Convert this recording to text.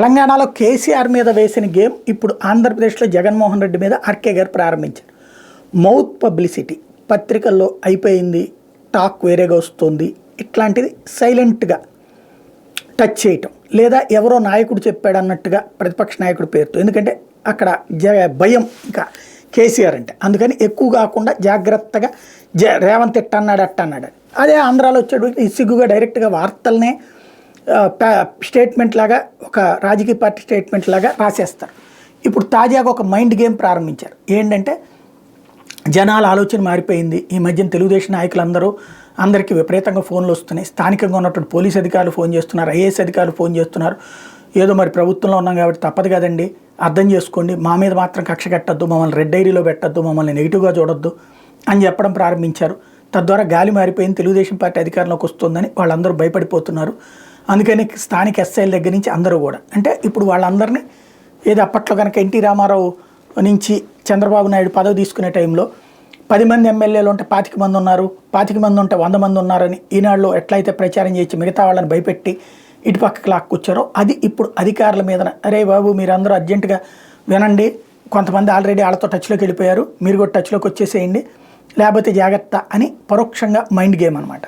తెలంగాణలో కేసీఆర్ మీద వేసిన గేమ్ ఇప్పుడు ఆంధ్రప్రదేశ్లో జగన్మోహన్ రెడ్డి మీద ఆర్కే గారు ప్రారంభించారు. మౌత్ పబ్లిసిటీ పత్రికల్లో అయిపోయింది, టాక్ వేరేగా వస్తుంది, ఇట్లాంటిది సైలెంట్గా టచ్ చేయటం, లేదా ఎవరో నాయకుడు చెప్పాడు అన్నట్టుగా ప్రతిపక్ష నాయకుడి పేరుతో, ఎందుకంటే అక్కడ భయం ఇంకా కేసీఆర్ అంటే, అందుకని ఎక్కువ కాకుండా జాగ్రత్తగా రేవంత్ ఎట్ట అన్నాడు అట్ట అన్నాడు. అదే ఆంధ్రాలో వచ్చేటప్పుడు సిగ్గుగా డైరెక్ట్గా వార్తలనే స్టేట్మెంట్ లాగా, ఒక రాజకీయ పార్టీ స్టేట్మెంట్ లాగా రాసేస్తారు. ఇప్పుడు తాజాగా ఒక మైండ్ గేమ్ ప్రారంభించారు. ఏంటంటే జనాల ఆలోచన మారిపోయింది. ఈ మధ్యన తెలుగుదేశం అందరికీ విపరీతంగా ఫోన్లు వస్తున్నాయి. స్థానికంగా ఉన్నటువంటి పోలీస్ అధికారులు ఫోన్ చేస్తున్నారు, ఐఏఎస్ అధికారులు ఫోన్ చేస్తున్నారు. ఏదో మరి ప్రభుత్వంలో ఉన్నాం కాబట్టి తప్పదు కదండి, అర్థం చేసుకోండి, మా మీద మాత్రం కక్ష కట్టద్దు, మమ్మల్ని రెడ్ డైరీలో పెట్టద్దు, మమ్మల్ని నెగిటివ్గా చూడొద్దు అని చెప్పడం ప్రారంభించారు. తద్వారా గాలి మారిపోయింది, తెలుగుదేశం పార్టీ అధికారంలోకి వస్తుందని వాళ్ళందరూ భయపడిపోతున్నారు. అందుకని స్థానిక ఎస్ఐల దగ్గర నుంచి అందరూ కూడా, అంటే ఇప్పుడు వాళ్ళందరినీ ఏదో అప్పట్లో కనుక ఎన్టీ రామారావు నుంచి చంద్రబాబు నాయుడు పదవి తీసుకునే టైంలో 10 మంది ఎమ్మెల్యేలు ఉంటే 25 మంది ఉన్నారు, 25 మంది ఉంటే 100 మంది ఉన్నారని ఈనాడులో ఎట్లయితే ప్రచారం చేసి మిగతా వాళ్ళని భయపెట్టి ఇటుపక్కకి లాక్కొచ్చారో, అది ఇప్పుడు అధికారుల మీద, అరే బాబు మీరందరూ అర్జెంటుగా వినండి, కొంతమంది ఆల్రెడీ వాళ్ళతో టచ్లోకి వెళ్ళిపోయారు, మీరు కూడా టచ్లోకి వచ్చేసేయండి, లేకపోతే జాగ్రత్త అని పరోక్షంగా మైండ్ గేమ్ అనమాట.